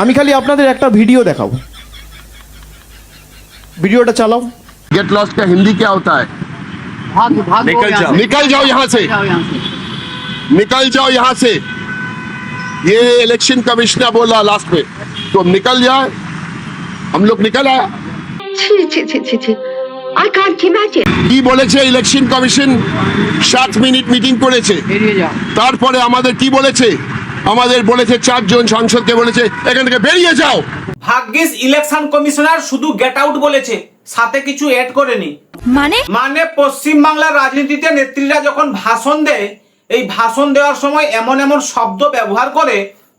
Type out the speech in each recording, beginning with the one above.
আমি খালি আপনাদের একটা ভিডিও দেখাবো, ভিডিওটা চালাও। गेट लॉस्ट का हिंदी क्या होता है? निकल जाओ यहाँ से, निकल जाओ यहाँ से। ये इलेक्शन कमिश्नर बोला लास्ट में, तो हम निकल जाए। हम लोग निकल आए। I can't imagine. কি বলেছে ইলেকশন কমিশন? 7 মিনিট মিটিং করেছে, তারপরে আমাদের কি বলেছে? আমাদের বলেছে 4 জন সাংসদকে বলেছে এখান থেকে বেরিয়ে যাও। ভাগ্যিস ইলেকশন কমিশনার শুধু গেট আউট বলেছে, সাথে কিছু এড করেনি। মানে পশ্চিম বাংলার রাজনীতিতে নেত্রীরা যখন ভাষণ দেয়, এই ভাষণ দেওয়ার সময় এমন এমন শব্দ ব্যবহার করে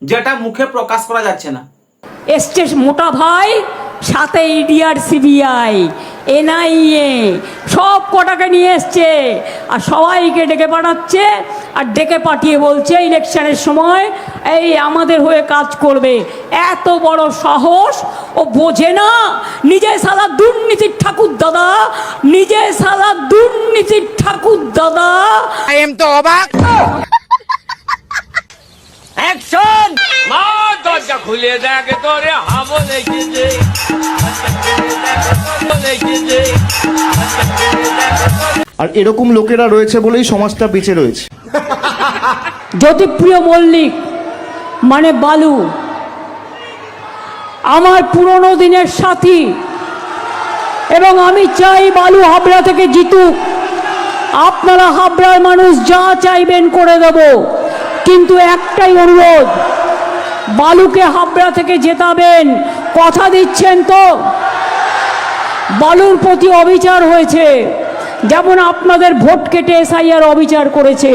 যেটা মুখে প্রকাশ করা যাচ্ছে না। এসছে মোটা ভাই, সাথে ইডিআর, সিবিআই, এনআইএ সব কটাকে নিয়ে এসছে, আর সবাইকে ডেকে পাঠাচ্ছে, আর ডেকে পাঠিয়ে বলছে ইলেকশনের সময় এই আমাদের হয়ে কাজ করবে। এত বড় সাহস ও বোঝে না? নিজে সালা দুর্নীতির ঠাকুর দাদা, নিজে সালা দুর্নীতির ঠাকুর দাদা। আই এম তো অবাক। অ্যাকশন! মা দরজা খুলে দেখে তোরে হাবো লেগেছে। আর এরকম লোকেরা রয়েছে বলেই সমাজটা বেঁচে রয়েছে। জ্যোতিপ্রিয় মল্লিক মানে বালু আমার পুরনো দিনের সাথী, এবং আমি চাই বালু হাবড়া থেকে জিতুক। আপনারা হাবড়ার মানুষ যা চাইবেন করে দেব, কিন্তু একটাই অনুরোধ, বালুকে হাবড়া থেকে জেতাবেন, কথা দিচ্ছেন তো? বালুর প্রতি অবিচার হয়েছে, যেমন আপনাদের ভোট কেটে এসআইআর অবিচার করেছে।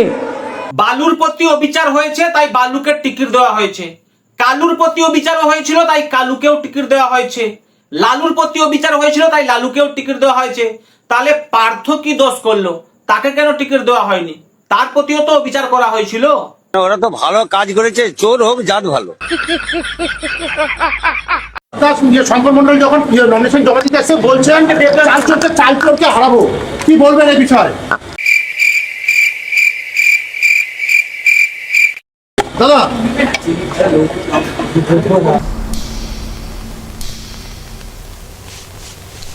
বালুর প্রতি অবিচার হয়েছে তাই বালুকে টিকিট দেওয়া হয়েছে, কালুর প্রতি অবিচারও হয়েছিল তাই কালুকেও টিকিট দেওয়া হয়েছে, লালুর প্রতি অবিচার হয়েছিল তাই লালুকেও টিকিট দেওয়া হয়েছে। তাহলে পার্থ কি দোষ করলো? তাকে কেন টিকিট দেওয়া হয়নি? তার প্রতিও তো অবিচার করা হয়েছিল। ওরা তো ভালো কাজ করেছে, চোর হোক জাত ভালো। শঙ্কর মন্ডল যখন নমিনেশন জমা দিতে এসে বলছেন চাল চোরকে হারাবো, কি বলবেন এই বিষয়ে? দাদা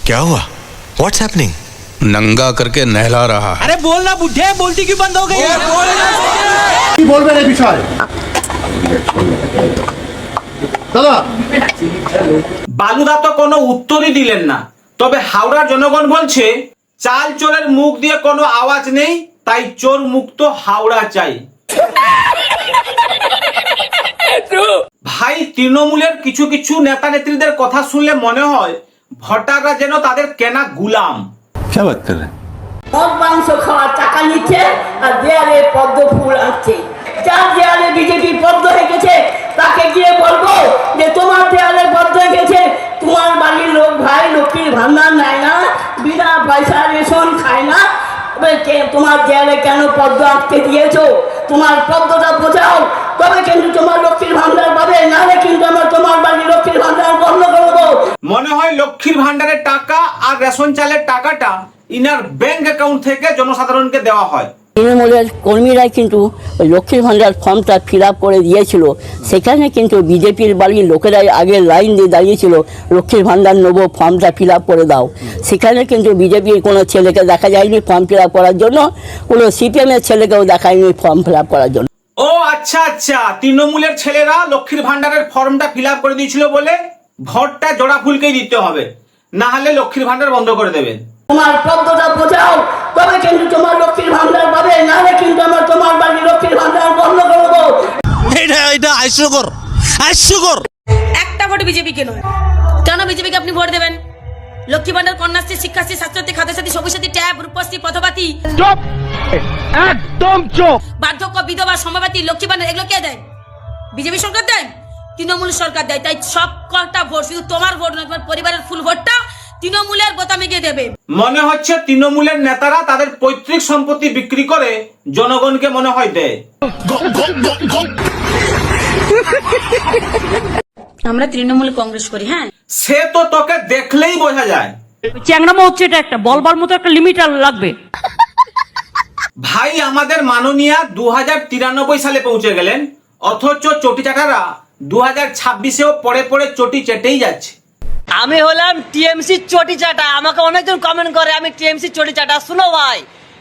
क्या हुआ? What's happening? नंगा करके नहला रहा है। अरे बोलना बुढ़े, बोलती क्यों बंद हो गई? কি বলবেন এই বিষয়ে? দাদা বালুদা তো কোনো উত্তরই দিলেন না। তবে হাওড়ার জনগণ বলছে চাল চোরের মুখ দিয়ে কোনো আওয়াজ নেই, তাই চোর মুক্ত হাওড়া চাই। ভাই, তৃণমূলের কিছু কিছু নেতা নেত্রীদের কথা শুনলে মনে হয় ভোটাররা যেন তাদের কেনা গুলাম। क्या बात कर रहे हैं? মদ মাংস খাওয়ার টাকা নিচ্ছে আর দেয়ালে পদ্ম ফুল আঁকছে। যার দেয়ালে বিজেপি পদ্ম এঁকেছে তাকে গিয়ে বলবো যে তোমার দেয়ালে পদ্ম এঁকেছে, তোমার বাড়ির লোক ভাই লক্ষ্মীর ভান্ডার নেয় না, বিনা পয়সা রেশন খায় না, তোমার দেয়ালে কেন পদ্ম আঁকতে দিয়েছো? তোমার পদ্মটা বোঝাও, তবে কিন্তু তোমার লক্ষ্মীর ভান্ডার পাবে, নাহলে কিন্তু আমরা তোমার বাড়ির লক্ষ্মীর ভান্ডার বন্ধ করবো। মনে হয় লক্ষ্মীর ভান্ডারের টাকা আর রেশন চালের টাকাটা ইনার ব্যাংক অ্যাকাউন্ট থেকে জনসাধারণকে দেওয়া হয়। তৃণমূলের কর্মীরাই কিন্তু ওই লক্ষ্মীর ভান্ডার ফর্মটা ফিল আপ করে দিয়েছিল, সেখানে কিন্তু বিজেপির বাড়ির লোকেরাই আগে লাইন দিয়ে দাঁড়িয়েছিল লক্ষ্মীর ভান্ডার নেবো, ফর্মটা ফিল আপ করে দাও। সেখানে কিন্তু বিজেপির কোনো ছেলেকে দেখা যায়নি ফর্ম ফিল আপ করার জন্য, কোনো সিপিএমের ছেলেকেও দেখায়নি ফর্ম ফিল আপ করার জন্য। ও আচ্ছা আচ্ছা, তৃণমূলের ছেলেরা লক্ষ্মীর ভান্ডারের ফর্মটা ফিল আপ করে দিয়েছিল বলে ভোটটা জোড়া ফুলকেই দিতে হবে, না হলে লক্ষ্মীর ভান্ডার বন্ধ করে দেবেন। তোমার পদ্মটা বোঝাও, তবে কিন্তু তোমার লক্ষ্মীর ভান্ডার পাবে, নাহলে কিন্তু আমরা তোমার বাড়ির লক্ষ্মীর ভান্ডার বন্ধ করবো। এটা হাস্যকর, হাস্যকর। একটা ভোট বিজেপিকে নয়, কেন বিজেপিকে আপনি ভোট দেবেন? লক্ষ্মী ভান্ডার, কন্যাশ্রী, শিক্ষাশ্রী, স্বাস্থ্যসাথী, খাদ্যসাথী, সবুজসাথী, ট্যাব, রূপশ্রী, পথবাতি, একদম চুপ। বার্ধক্য, বিধবা, সমবাতি, লক্ষ্মী ভান্ডার এগুলো কে দেয়? বিজেপি সরকার দেয়, তৃণমূল সরকার দেয়। তাই সব কটা ভোট শুধু তোমার ভোট নয়, তোমার পরিবারের ফুল ভোটটা তৃণমূলের বোতামে গিয়ে দেবে। মনে হচ্ছে তৃণমূলের নেতারা তাদের পৈতৃক সম্পত্তি বিক্রি করে জনগণকে মনে হয় দেয়। আমরা তৃণমূল কংগ্রেস করি। হ্যাঁ, সে তো তোকে দেখলেই বোঝা যায়। চ্যাংরামো হচ্ছে, এটা একটা বলবার মতো একটা লিমিট লাগবে। ভাই, আমাদের মাননীয়া 2093 সালে পৌঁছে গেলেন, অথচ চটিচাটারা 2026-এও পরে পরে চটি চেটেই যাচ্ছে। আমি হলাম টিএমসি চটি চাটা। আমাকে অনেকজন কমেন্ট করে আমি টিএমসি চটি চাটা। শুনো ভাই,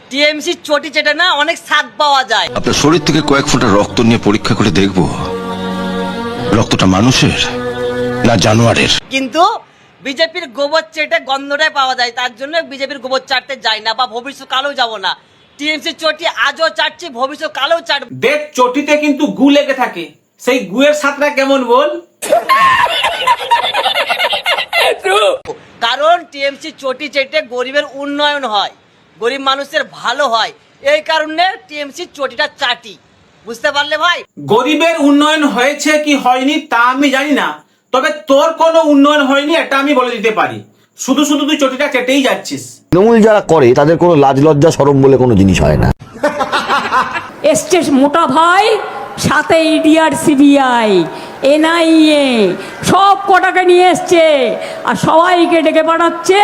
টিএমসি চটি চাটা না অনেক স্বাদ পাওয়া যায়। আপনার শরীর থেকে কয়েক ফোঁটা রক্ত নিয়ে পরীক্ষা করে দেখব রক্তটা মানুষের না জানোয়ারের। কিন্তু বিজেপির গোবর চেটে গন্ধটাই পাওয়া যায়, তার জন্য বিজেপির গোবর চাটতে যাই না বা ভবিষ্যৎকালেও যাব না। টিএমসি চটি আজও চাটছি, ভবিষ্যৎকালেও চাটব। দেখ চটিতে কিন্তু গু লেগে থাকে, সেই গুয়ের স্বাদটা কেমন বল? কারণ টিএমসি চটি চেটে গরিবের উন্নয়ন হয়, গরিব মানুষের ভালো হয়, এই কারণে টিএমসি চটিটা চাটি। বুঝতে পারলে ভাই? গরিবের উন্নয়ন হয়েছে কি হয়নি তা আমি জানি না, তবে তোর কোনো উন্নয়ন হয়নি এটা আমি বলে দিতে পারি। শুধু শুধু তুই চটিটা চেটেই যাচ্ছিস। তৃণমূল যারা করে তাদের কোনো লাজ লজ্জা শরম বলে কোনো জিনিস হয় না। এসছে মোটা ভাই, সাথে ইডিআর, সিবিআই, এনআইএ সব কটাকে নিয়ে এসছে আর সবাইকে ডেকে পাঠাচ্ছে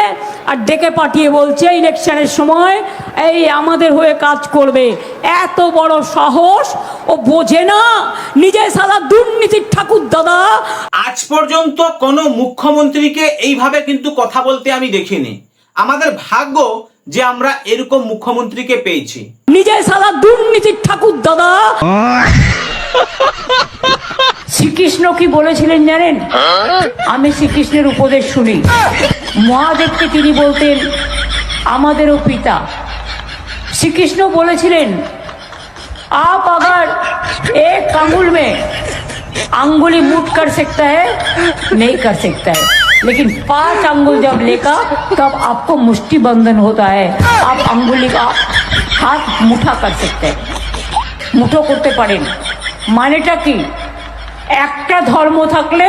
আর ডেকে পাঠিয়ে বলছে ইলেকশনের সময় এই আমাদের হয়ে কাজ করবে। এত বড় সাহস ও বোঝে না, নিজে সারা দুর্নীতির ঠাকুর দাদা। আজ পর্যন্ত কোনো মুখ্যমন্ত্রীকে এইভাবে কিন্তু কথা বলতে আমি দেখিনি। আমাদের ভাগ্য যে আমরা এরকম মুখ্যমন্ত্রীকে পেয়েছি। নিজে সারা দুর্নীতির ঠাকুর দাদা। শ্রীকৃষ্ণ কি বলেছিলেন জানেন? আমি শ্রীকৃষ্ণের উপদেশ শুনি। মহাদেবকে তিনি বলতেন আমাদেরও পিতা। শ্রীকৃষ্ণ বলেছিলেন आप अगर एक अंगुल में अंगुली मूट कर सकता है नहीं कर सकता है, लेकिन 5 अंगुल जब लेगा तब आपको मुष्टि बंधन होता है। आप अंगुली का हाथ मुठा कर सकते हैं, मुठो करते पारेन। मानेटा কি? একটা ধর্ম থাকলে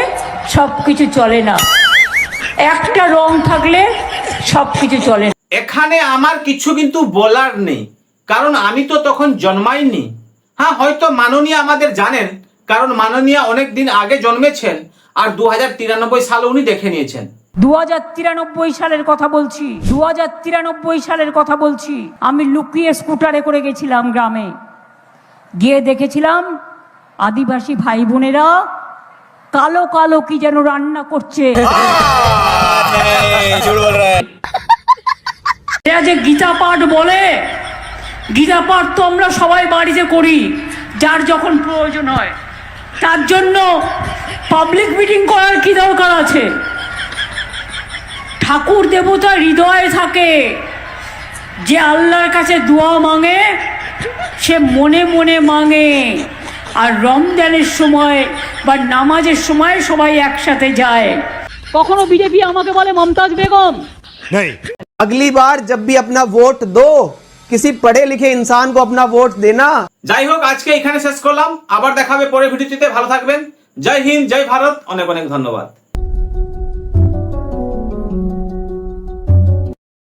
সব কিছু চলে না, একটা রং থাকলে সব কিছু চলে না। এখানে আমার কিছু কিন্তু বলার নেই, কারণ আমি তো তখন জন্মাইনি। হ্যাঁ, হয়তো মাননীয় আমাদের জানেন, কারণ মাননীয় অনেক দিন আগে জন্মেছেন আর 2093 সালে উনি দেখে নিয়েছেন। 2093 সালের কথা বলছি, 2093 সালের কথা বলছি। আমি লুকিয়ে স্কুটারে করে গেছিলাম গ্রামে, গিয়ে দেখেছিলাম আদিবাসী ভাই বোনেরা কালো কালো কি যেন রান্না করছে। এরা যে গীতা পাঠ বলে, গীতা পাঠ তো আমরা সবাই বাড়িতে করি যার যখন প্রয়োজন হয়। তার জন্য পাবলিক মিটিং করার কি দরকার আছে? ঠাকুর দেবতা হৃদয়ে থাকে, যে আল্লাহর কাছে দোয়া মাঙে সে মনে মনে মাঙে। আর রমজানের সময় বা নামাজের সময় সবাই একসাথে যায়। কখনো বিজেপি আমাকে বলে মমতাজ বেগম। अगली बार जब भी अपना वोट दो, किसी पढ़े लिखे इंसान को अपना वोट देना। যাই হোক, আজকে এখানে শেষ করলাম, আবার দেখাবে পরের ভিডিওতে। ভালো থাকবেন। জয় হিন্দ, জয় ভারত, অনেক অনেক ধন্যবাদ।